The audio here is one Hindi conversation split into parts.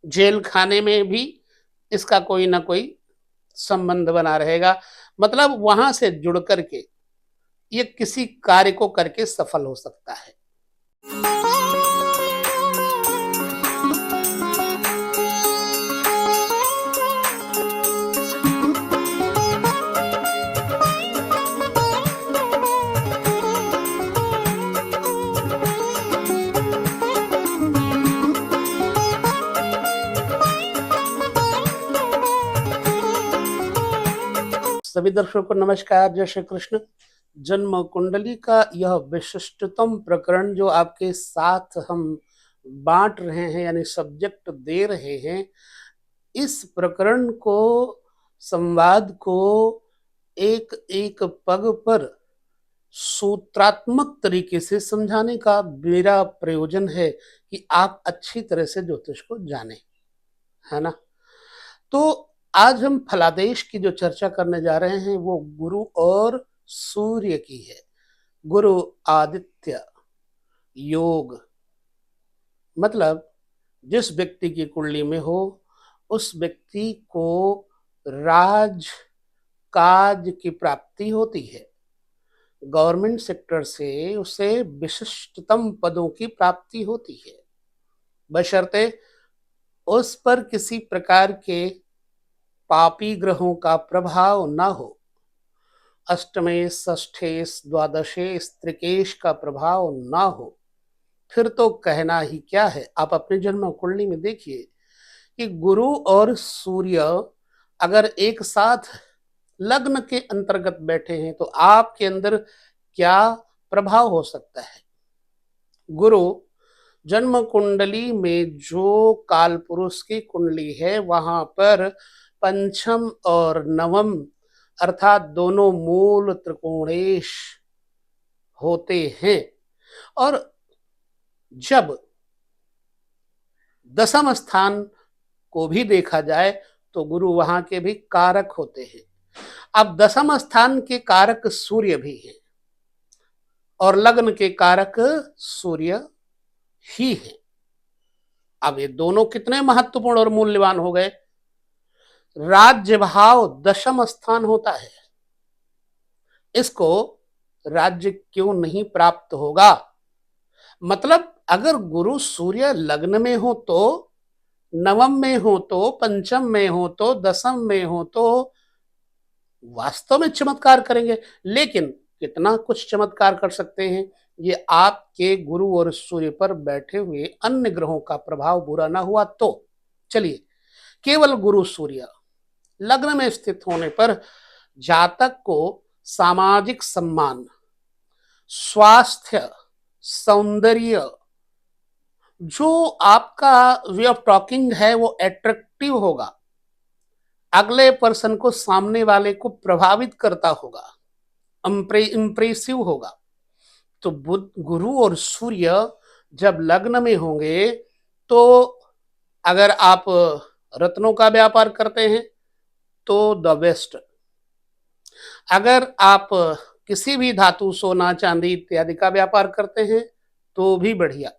जेल खाने में भी इसका कोई ना कोई संबंध बना रहेगा। मतलब वहां से जुड़ करके ये किसी कार्य को करके सफल हो सकता है। सभी दर्शकों को नमस्कार, जय श्री कृष्ण। जन्म कुंडली का यह विशिष्टतम प्रकरण जो आपके साथ हम बांट रहे हैं, यानी सब्जेक्ट दे रहे हैं, इस प्रकरण को, संवाद को एक एक पग पर सूत्रात्मक तरीके से समझाने का मेरा प्रयोजन है कि आप अच्छी तरह से ज्योतिष को जानें, है ना। तो आज हम फलादेश की जो चर्चा करने जा रहे हैं वो गुरु और सूर्य की है। गुरु आदित्य योग, मतलब जिस व्यक्ति की कुंडली में हो उस व्यक्ति को राज काज की प्राप्ति होती है। गवर्नमेंट सेक्टर से उसे विशिष्टतम पदों की प्राप्ति होती है, बशर्ते उस पर किसी प्रकार के पापी ग्रहों का प्रभाव न हो। अष्टमेश, षष्ठेश, द्वादशेश, त्रिकेश का प्रभाव न हो, फिर तो कहना ही क्या है। आप अपने जन्म कुंडली में देखिए कि गुरु और सूर्य अगर एक साथ लग्न के अंतर्गत बैठे हैं तो आपके अंदर क्या प्रभाव हो सकता है। गुरु जन्म कुंडली में जो काल पुरुष की कुंडली है वहां पर पंचम और नवम अर्थात दोनों मूल त्रिकोणेश होते हैं। और जब दसम स्थान को भी देखा जाए तो गुरु वहां के भी कारक होते हैं। अब दसम स्थान के कारक सूर्य भी हैं और लग्न के कारक सूर्य ही है। अब ये दोनों कितने महत्वपूर्ण और मूल्यवान हो गए। राज्य भाव दशम स्थान होता है, इसको राज्य क्यों नहीं प्राप्त होगा। मतलब अगर गुरु सूर्य लग्न में हो तो, नवम में हो तो, पंचम में हो तो, दसम में हो तो वास्तव में चमत्कार करेंगे। लेकिन कितना कुछ चमत्कार कर सकते हैं, ये आपके गुरु और सूर्य पर बैठे हुए अन्य ग्रहों का प्रभाव बुरा ना हुआ तो। चलिए, केवल गुरु सूर्य लग्न में स्थित होने पर जातक को सामाजिक सम्मान, स्वास्थ्य, सौंदर्य, जो आपका वे ऑफ टॉकिंग है वो अट्रैक्टिव होगा, अगले पर्सन को, सामने वाले को प्रभावित करता होगा, इंप्रेसिव होगा। तो बुध, गुरु और सूर्य जब लग्न में होंगे तो अगर आप रत्नों का व्यापार करते हैं तो द बेस्ट, अगर आप किसी भी धातु, सोना चांदी इत्यादि का व्यापार करते हैं तो भी बढ़िया,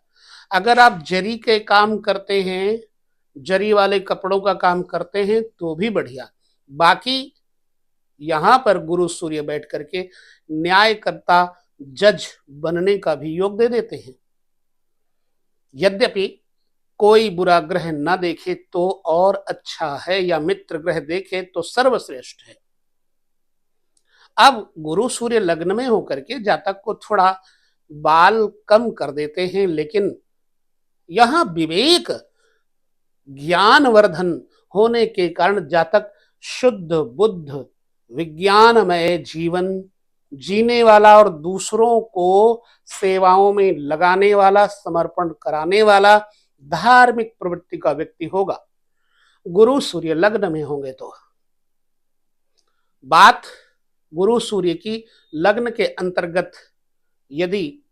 अगर आप जरी के काम करते हैं, जरी वाले कपड़ों का काम करते हैं तो भी बढ़िया। बाकी यहां पर गुरु सूर्य बैठ करके न्यायकर्ता, जज बनने का भी योग दे देते हैं। यद्यपि कोई बुरा ग्रह न देखे तो और अच्छा है, या मित्र ग्रह देखे तो सर्वश्रेष्ठ है। अब गुरु सूर्य लग्न में होकर के जातक को थोड़ा बाल कम कर देते हैं, लेकिन यहां विवेक, ज्ञानवर्धन होने के कारण जातक शुद्ध बुद्ध, विज्ञानमय जीवन जीने वाला और दूसरों को सेवाओं में लगाने वाला, समर्पण कराने वाला, धार्मिक प्रवृत्ति का व्यक्ति होगा। गुरु सूर्य लग्न में होंगे तो बात गुरु सूर्य की लग्न के अंतर्गत यदि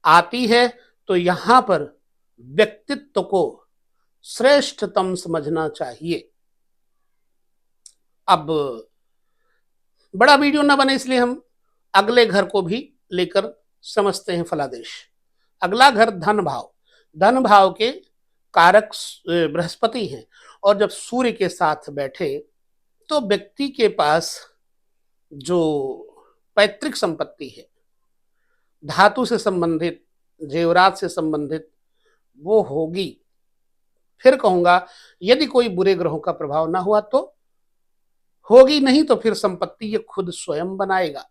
आती है तो यहां पर व्यक्तित्व को श्रेष्ठतम समझना चाहिए। अब बड़ा वीडियो ना बने इसलिए हम अगले घर को भी लेकर समझते हैं फलादेश। अगला घर धन भाव, धन भाव के कारक बृहस्पति हैं और जब सूर्य के साथ बैठे तो व्यक्ति के पास जो पैतृक संपत्ति है, धातु से संबंधित, जेवरात से संबंधित, वो होगी। फिर कहूंगा यदि कोई बुरे ग्रहों का प्रभाव ना हुआ तो होगी, नहीं तो फिर संपत्ति ये खुद स्वयं बनाएगा।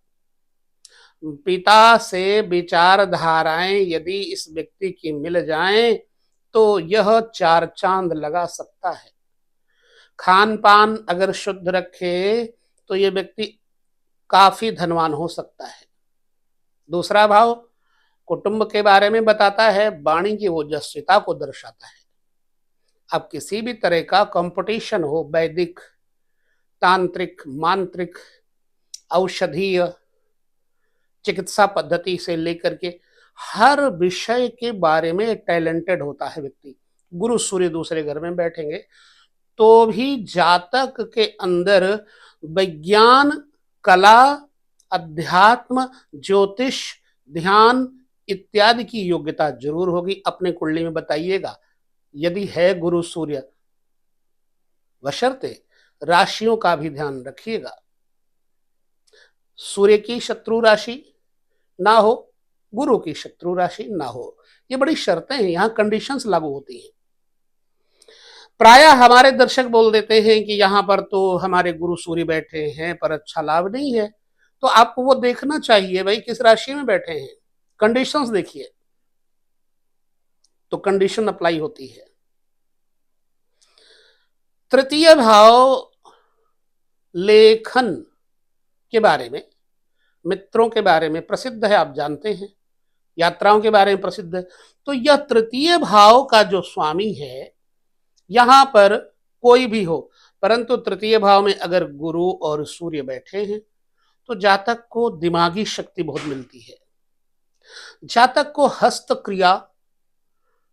पिता से विचारधाराएं यदि इस व्यक्ति की मिल जाएं तो यह चार चांद लगा सकता है। खान पान अगर शुद्ध रखे तो ये व्यक्ति काफी धनवान हो सकता है। दूसरा भाव कुटुंब के बारे में बताता है, वाणी की ओजस्विता को दर्शाता है। अब किसी भी तरह का कंपटीशन हो, वैदिक, तांत्रिक, मांत्रिक, औषधीय, चिकित्सा पद्धति से लेकर के हर विषय के बारे में टैलेंटेड होता है व्यक्ति। गुरु सूर्य दूसरे घर में बैठेंगे तो भी जातक के अंदर विज्ञान, कला, अध्यात्म, ज्योतिष, ध्यान इत्यादि की योग्यता जरूर होगी। अपने कुंडली में बताइएगा यदि है गुरु सूर्य, बशर्ते राशियों का भी ध्यान रखिएगा। सूर्य की शत्रु राशि ना हो, गुरु की शत्रु राशि ना हो, ये बड़ी शर्तें हैं, यहां कंडीशंस लागू होती हैं। प्रायः हमारे दर्शक बोल देते हैं कि यहां पर तो हमारे गुरु सूर्य बैठे हैं पर अच्छा लाभ नहीं है, तो आपको वो देखना चाहिए भाई किस राशि में बैठे हैं, कंडीशंस देखिए तो कंडीशन अप्लाई होती है। तृतीय भाव लेखन के बारे में, मित्रों के बारे में प्रसिद्ध है, आप जानते हैं, यात्राओं के बारे में प्रसिद्ध है। तो यह तृतीय भाव का जो स्वामी है, यहां पर कोई भी हो, परंतु तृतीय भाव में अगर गुरु और सूर्य बैठे हैं तो जातक को दिमागी शक्ति बहुत मिलती है। जातक को हस्त क्रिया,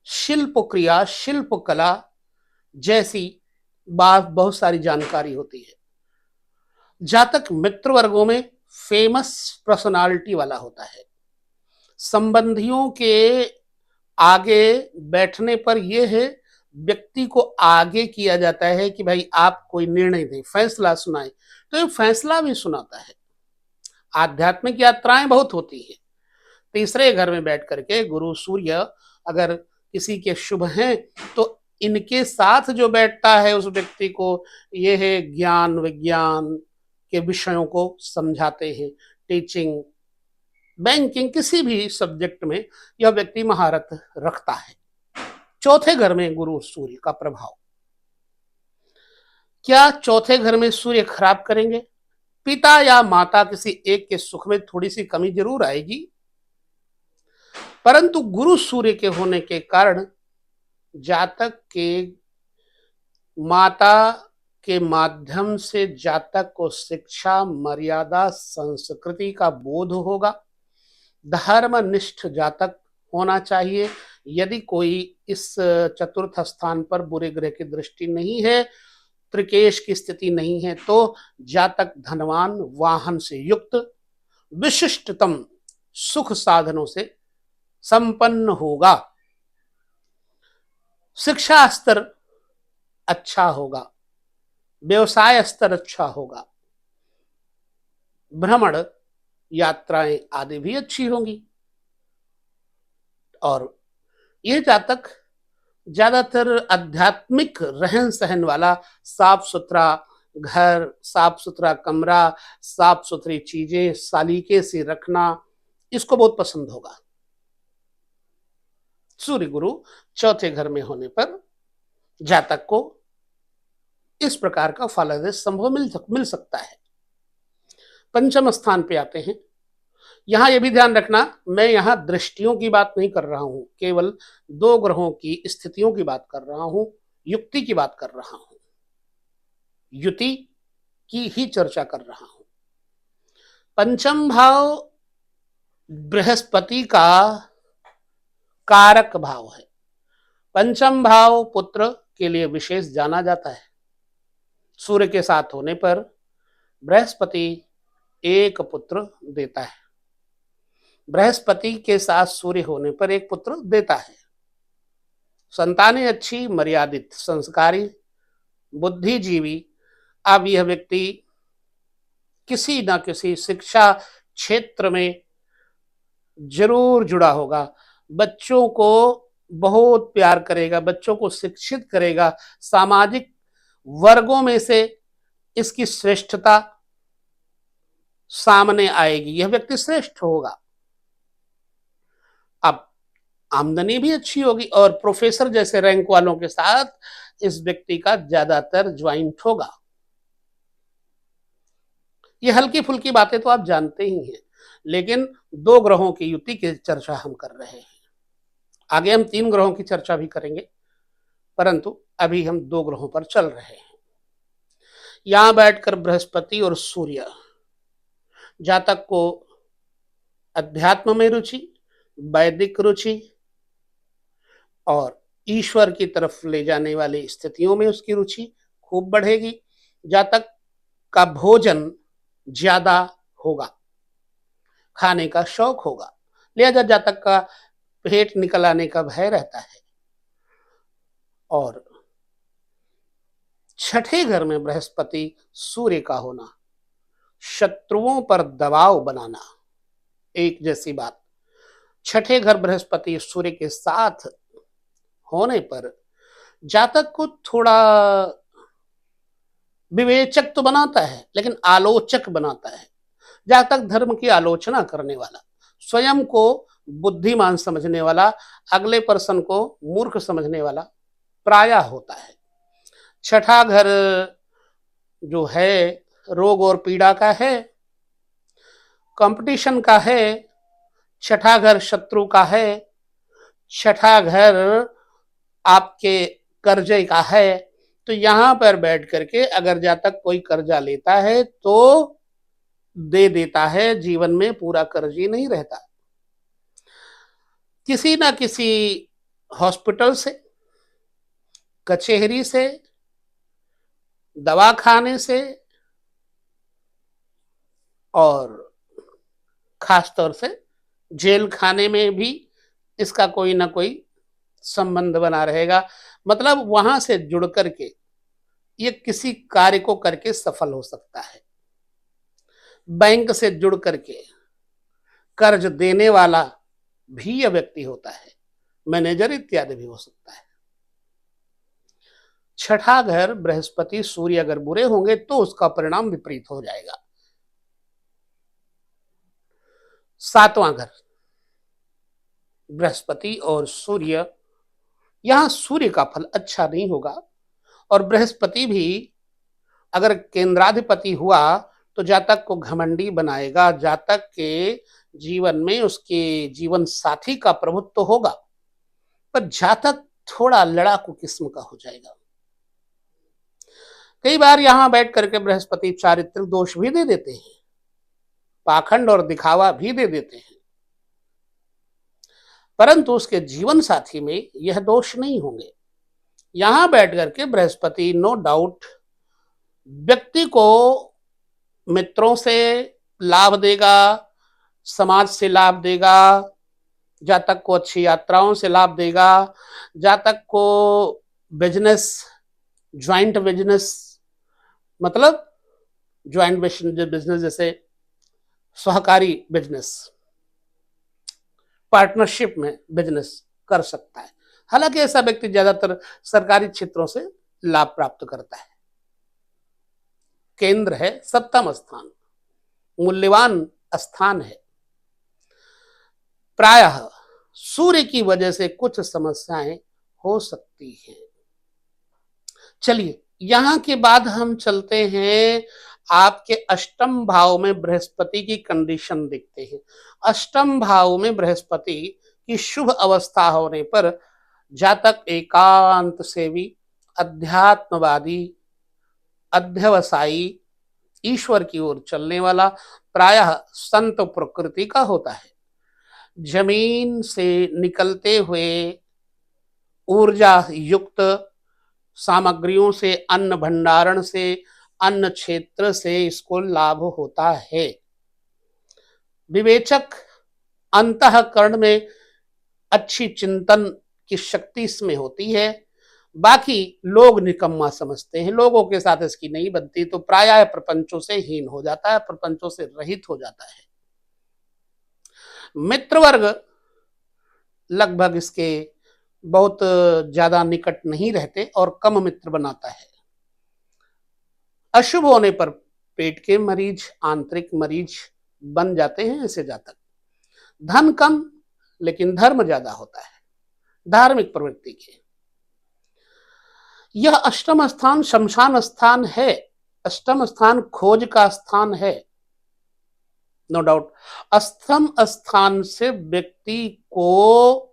शिल्प क्रिया, शिल्प कला जैसी बात बहुत सारी जानकारी होती है। जातक मित्र वर्गों में फेमस पर्सनालिटी वाला होता है। संबंधियों के आगे बैठने पर यह है, व्यक्ति को आगे किया जाता है कि भाई आप कोई निर्णय दें, फैसला सुनाएं, तो ये फैसला भी सुनाता है। आध्यात्मिक यात्राएं बहुत होती है। तीसरे घर में बैठ करके गुरु सूर्य अगर किसी के शुभ हैं तो इनके साथ जो बैठता है उस व्यक्ति को यह है ज्ञान विज्ञान के विषयों को समझाते हैं। टीचिंग, बैंकिंग, किसी भी सब्जेक्ट में यह व्यक्ति महारत रखता है। चौथे घर में गुरु सूर्य का प्रभाव, क्या चौथे घर में सूर्य खराब करेंगे? पिता या माता किसी एक के सुख में थोड़ी सी कमी जरूर आएगी, परंतु गुरु सूर्य के होने के कारण जातक के माता के माध्यम से जातक को शिक्षा, मर्यादा, संस्कृति का बोध होगा। धर्मनिष्ठ जातक होना चाहिए। यदि कोई इस चतुर्थ स्थान पर बुरे ग्रह की दृष्टि नहीं है, त्रिकेश की स्थिति नहीं है, तो जातक धनवान, वाहन से युक्त, विशिष्टतम सुख साधनों से संपन्न होगा। शिक्षा स्तर अच्छा होगा, व्यवसाय स्तर अच्छा होगा, भ्रमण, यात्राएं आदि भी अच्छी होंगी। और यह जातक ज्यादातर आध्यात्मिक रहन सहन वाला, साफ सुथरा घर, साफ सुथरा कमरा, साफ सुथरी चीजें सालीके से रखना, इसको बहुत पसंद होगा। सूर्य गुरु चौथे घर में होने पर जातक को इस प्रकार का फलादेश संभव मिल सकता है। पंचम स्थान पे आते हैं। यहां यह भी ध्यान रखना, मैं यहां दृष्टियों की बात नहीं कर रहा हूं, केवल दो ग्रहों की स्थितियों की बात कर रहा हूं, युक्ति की बात कर रहा हूं, युति की ही चर्चा कर रहा हूं। पंचम भाव बृहस्पति का कारक भाव है। पंचम भाव पुत्र के लिए विशेष जाना जाता है। सूर्य के साथ होने पर बृहस्पति एक पुत्र देता है। बृहस्पति के साथ सूर्य होने पर एक पुत्र देता है। संतानें अच्छी, मर्यादित, संस्कारी, बुद्धिजीवी। अब यह व्यक्ति किसी ना किसी शिक्षा क्षेत्र में जरूर जुड़ा होगा, बच्चों को बहुत प्यार करेगा, बच्चों को शिक्षित करेगा, सामाजिक वर्गों में से इसकी श्रेष्ठता सामने आएगी, यह व्यक्ति श्रेष्ठ होगा। अब आमदनी भी अच्छी होगी और प्रोफेसर जैसे रैंक वालों के साथ इस व्यक्ति का ज्यादातर ज्वाइंट होगा। ये हल्की फुल्की बातें तो आप जानते ही हैं, लेकिन 2 ग्रहों की युति की चर्चा हम कर रहे हैं। आगे हम 3 ग्रहों की चर्चा भी करेंगे, परंतु अभी हम 2 ग्रहों पर चल रहे हैं। यहां बैठकर बृहस्पति और सूर्य, जातक को अध्यात्म में रुचि, वैदिक रुचि और ईश्वर की तरफ ले जाने वाली स्थितियों में उसकी रुचि खूब बढ़ेगी। जातक का भोजन ज्यादा होगा, खाने का शौक होगा, लिहाजा जातक का पेट निकल आने का भय रहता है। और छठे घर में बृहस्पति सूर्य का होना, शत्रुओं पर दबाव बनाना, एक जैसी बात। छठे घर बृहस्पति सूर्य के साथ होने पर जातक को थोड़ा विवेचक तो बनाता है, लेकिन आलोचक बनाता है। जातक धर्म की आलोचना करने वाला, स्वयं को बुद्धिमान समझने वाला, अगले पर्सन को मूर्ख समझने वाला प्रायः होता है। छठा घर जो है रोग और पीड़ा का है, कंपटीशन का है। छठा घर शत्रु का है। छठा घर आपके कर्जे का है। तो यहां पर बैठ करके अगर जातक कोई कर्जा लेता है तो दे देता है, जीवन में पूरा कर्जी नहीं रहता। किसी ना किसी हॉस्पिटल से, कचहरी से, दवा खाने से और खासतौर से जेल खाने में भी इसका कोई ना कोई संबंध बना रहेगा। मतलब वहां से जुड़ करके ये किसी कार्य को करके सफल हो सकता है। बैंक से जुड़ करके कर्ज देने वाला भी यह व्यक्ति होता है, मैनेजर इत्यादि भी हो सकता है। छठा घर बृहस्पति सूर्य अगर बुरे होंगे तो उसका परिणाम विपरीत हो जाएगा। 7वां घर बृहस्पति और सूर्य, यहां सूर्य का फल अच्छा नहीं होगा और बृहस्पति भी अगर केंद्राधिपति हुआ तो जातक को घमंडी बनाएगा। जातक के जीवन में उसके जीवन साथी का प्रभुत्व तो होगा, पर जातक थोड़ा लड़ाकू किस्म का हो जाएगा। कई बार यहां बैठ करके बृहस्पति चारित्रिक दोष भी दे देते हैं, पाखंड और दिखावा भी दे देते हैं, परंतु उसके जीवन साथी में यह दोष नहीं होंगे। यहां बैठ करके बृहस्पति नो डाउट व्यक्ति को मित्रों से लाभ देगा, समाज से लाभ देगा, जातक को अच्छी यात्राओं से लाभ देगा, जातक को बिजनेस, ज्वाइंट बिजनेस, मतलब ज्वाइंट बिजनेस जैसे सहकारी बिजनेस, पार्टनरशिप में बिजनेस कर सकता है। हालांकि ऐसा व्यक्ति ज्यादातर सरकारी क्षेत्रों से लाभ प्राप्त करता है। केंद्र है, सप्तम स्थान मूल्यवान स्थान है। प्रायः सूर्य की वजह से कुछ समस्याएं हो सकती हैं। चलिए यहां के बाद हम चलते हैं, आपके अष्टम भाव में बृहस्पति की कंडीशन देखते हैं। अष्टम भाव में बृहस्पति की शुभ अवस्था होने पर जातक एकांत सेवी, अध्यात्मवादी, अध्यवसायी, ईश्वर की ओर चलने वाला, प्रायः संत प्रकृति का होता है। जमीन से निकलते हुए ऊर्जा युक्त सामग्रियों से, अन्न भंडारण से, अन्न क्षेत्र से इसको लाभ होता है। विवेचक, अंतःकरण में अच्छी चिंतन की शक्ति इसमें होती है। बाकी लोग निकम्मा समझते हैं, लोगों के साथ इसकी नहीं बनती, तो प्रायः प्रपंचों से हीन हो जाता है, प्रपंचों से रहित हो जाता है। मित्र वर्ग लगभग इसके बहुत ज्यादा निकट नहीं रहते और कम मित्र बनाता है। अशुभ होने पर पेट के मरीज, आंतरिक मरीज बन जाते हैं ऐसे जातक। धन कम लेकिन धर्म ज्यादा होता है, धार्मिक प्रवृत्ति के। यह अष्टम स्थान शमशान स्थान है, अष्टम स्थान खोज का स्थान है, नो डाउट। अष्टम स्थान से व्यक्ति को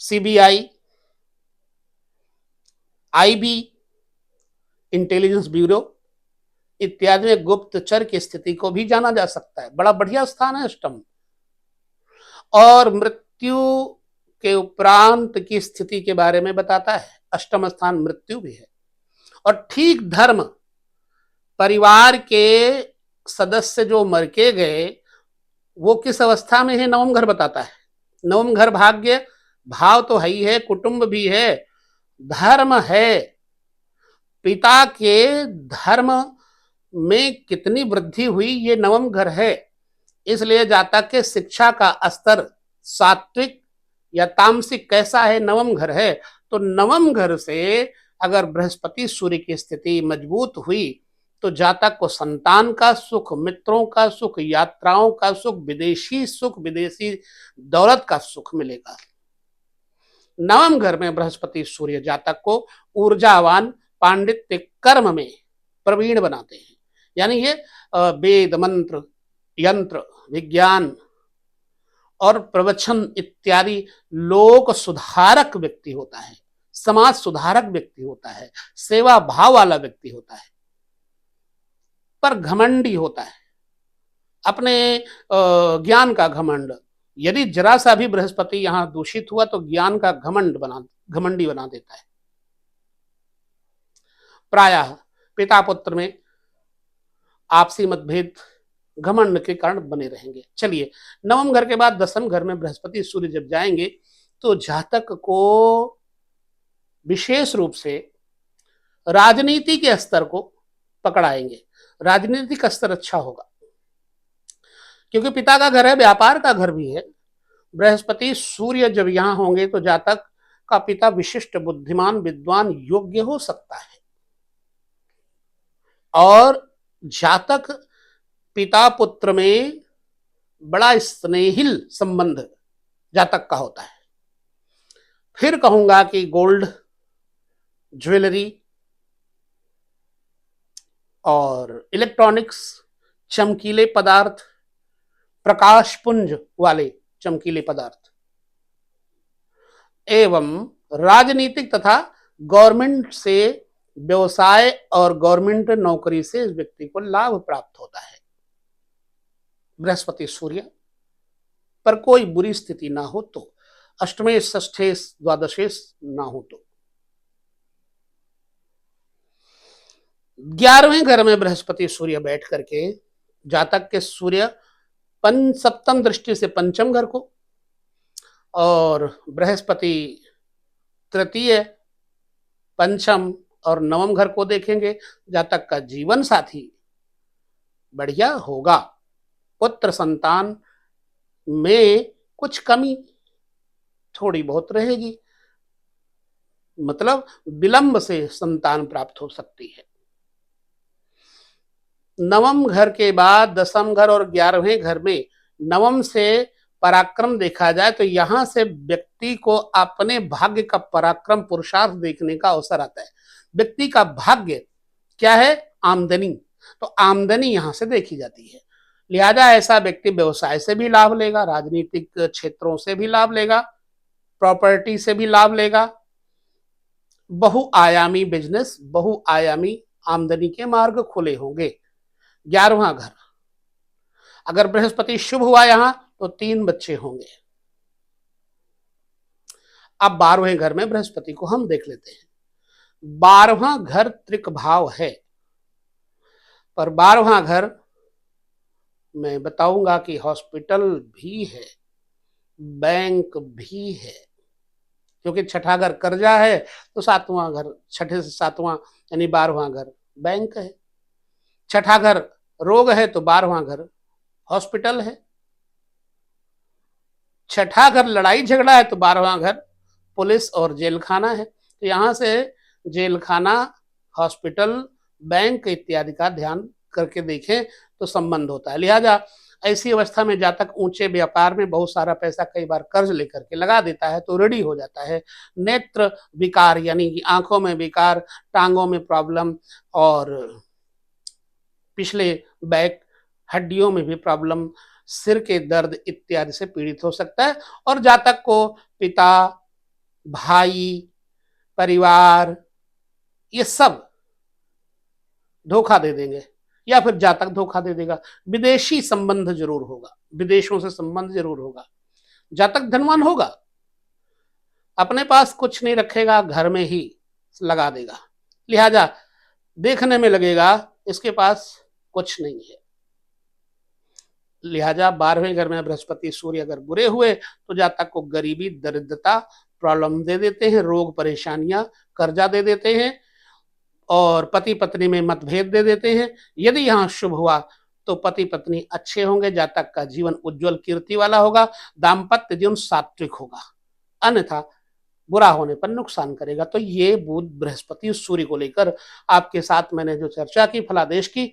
सीबीआई, आईबी, इंटेलिजेंस ब्यूरो इत्यादि में गुप्तचर की स्थिति को भी जाना जा सकता है। बड़ा बढ़िया स्थान है अष्टम। और मृत्यु के उपरांत की स्थिति के बारे में बताता है। अष्टम स्थान मृत्यु भी है। और ठीक धर्म, परिवार के सदस्य जो मर के गए वो किस अवस्था में है, नवम घर बताता है। नवम घर भाग्य भाव तो है ही है, कुटुंब भी है, धर्म है। पिता के धर्म में कितनी वृद्धि हुई ये नवम घर है। इसलिए जातक के शिक्षा का स्तर सात्विक या तामसिक कैसा है, नवम घर है। तो नवम घर से अगर बृहस्पति सूर्य की स्थिति मजबूत हुई तो जातक को संतान का सुख, मित्रों का सुख, यात्राओं का सुख, विदेशी सुख, विदेशी दौलत का सुख मिलेगा। नवम घर में बृहस्पति सूर्य जातक को ऊर्जावान, पांडित्य, कर्म में प्रवीण बनाते हैं। यानी ये वेद, मंत्र, यंत्र, विज्ञान और प्रवचन इत्यादि लोक सुधारक व्यक्ति होता है, समाज सुधारक व्यक्ति होता है, सेवा भाव वाला व्यक्ति होता है। पर घमंडी होता है, अपने ज्ञान का घमंड। यदि जरा सा भी बृहस्पति यहां दूषित हुआ तो ज्ञान का घमंडी बना देता है। प्रायः पिता पुत्र में आपसी मतभेद घमंड के कारण बने रहेंगे। चलिए, नवम घर के बाद दसम घर में बृहस्पति सूर्य जब जाएंगे तो जातक को विशेष रूप से राजनीति के स्तर को पकड़ाएंगे। राजनीतिक स्तर अच्छा होगा क्योंकि पिता का घर है, व्यापार का घर भी है। बृहस्पति सूर्य जब यहां होंगे तो जातक का पिता विशिष्ट बुद्धिमान, विद्वान, योग्य हो सकता है। और जातक पिता पुत्र में बड़ा स्नेहिल संबंध जातक का होता है। फिर कहूंगा कि गोल्ड, ज्वेलरी और इलेक्ट्रॉनिक्स, चमकीले पदार्थ, प्रकाश पुंज वाले चमकीले पदार्थ एवं राजनीतिक तथा गवर्नमेंट से व्यवसाय और गवर्नमेंट नौकरी से इस व्यक्ति को लाभ प्राप्त होता है। बृहस्पति सूर्य पर कोई बुरी स्थिति ना हो तो, अष्टमेश, षष्ठेश, द्वादशेश ना हो तो। 11वें घर में बृहस्पति सूर्य बैठ करके जातक के सूर्य सप्तम दृष्टि से पंचम घर को और बृहस्पति तृतीय, पंचम और नवम घर को देखेंगे। जातक का जीवन साथी बढ़िया होगा। पुत्र संतान में कुछ कमी थोड़ी बहुत रहेगी, मतलब विलंब से संतान प्राप्त हो सकती है। नवम घर के बाद दसम घर और 11वें घर में नवम से पराक्रम देखा जाए तो यहां से व्यक्ति को अपने भाग्य का पराक्रम, पुरुषार्थ देखने का अवसर आता है। व्यक्ति का भाग्य क्या है? आमदनी। तो आमदनी यहां से देखी जाती है। लिहाजा ऐसा व्यक्ति व्यवसाय से भी लाभ लेगा, राजनीतिक क्षेत्रों से भी लाभ लेगा, प्रॉपर्टी से भी लाभ लेगा। बहुआयामी बिजनेस, बहुआयामी आमदनी के मार्ग खुले होंगे। 11वां घर अगर बृहस्पति शुभ हुआ यहां तो 3 बच्चे होंगे। अब 12वें घर में बृहस्पति को हम देख लेते हैं। 12वां घर त्रिक भाव है, पर 12वां घर मैं बताऊंगा कि हॉस्पिटल भी है। बैंक भी है, क्योंकि छठा घर कर्जा है तो सातवां घर, छठे से सातवां यानी 12वां घर बैंक है। छठा घर रोग है तो 12वां घर हॉस्पिटल है। छठा घर लड़ाई झगड़ा है तो 12वां घर पुलिस और जेल खाना है। तो यहां से जेल खाना, हॉस्पिटल, बैंक इत्यादि का ध्यान करके देखें तो संबंध होता है। लिहाजा ऐसी अवस्था में जातक ऊंचे व्यापार में बहुत सारा पैसा कई बार कर्ज लेकर के लगा देता है तो ऋणी हो जाता है। नेत्र विकार यानी कि आंखों में विकार, टांगों में प्रॉब्लम और पिछले बैक हड्डियों में भी प्रॉब्लम, सिर के दर्द इत्यादि से पीड़ित हो सकता है। और जातक को पिता, भाई, परिवार ये सब धोखा दे देंगे या फिर जातक धोखा दे देगा। विदेशी संबंध जरूर होगा, विदेशों से संबंध जरूर होगा। जातक धनवान होगा, अपने पास कुछ नहीं रखेगा, घर में ही लगा देगा। लिहाजा देखने में लगेगा इसके पास कुछ नहीं है। लिहाजा 12वें घर में बृहस्पति सूर्य अगर बुरे हुए तो जातक को गरीबी, दरिद्रता, प्रॉब्लम दे देते हैं, रोग, परेशानियां, कर्जा दे देते हैं और पति पत्नी में मतभेद दे देते हैं। यदि यहाँ शुभ हुआ तो पति पत्नी अच्छे होंगे, जातक का जीवन उज्जवल कीर्ति वाला होगा, दाम्पत्य जीवन सात्विक होगा। अन्यथा बुरा होने पर नुकसान करेगा। तो ये बुध, बृहस्पति, सूर्य को लेकर आपके साथ मैंने जो चर्चा की, फलादेश की,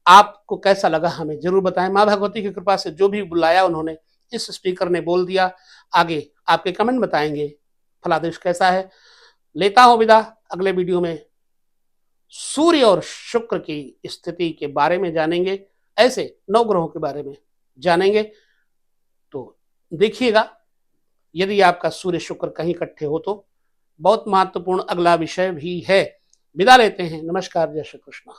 आपको कैसा लगा हमें जरूर बताएं। माँ भगवती की कृपा से जो भी बुलाया उन्होंने, इस स्पीकर ने बोल दिया, आगे आपके कमेंट बताएंगे फलादेश कैसा है। लेता हूं विदा, अगले वीडियो में सूर्य और शुक्र की स्थिति के बारे में जानेंगे, ऐसे 9 ग्रहों के बारे में जानेंगे। तो देखिएगा, यदि आपका सूर्य शुक्र कहीं इकट्ठे हो तो बहुत महत्वपूर्ण अगला विषय भी है। विदा लेते हैं, नमस्कार, जय श्री कृष्ण।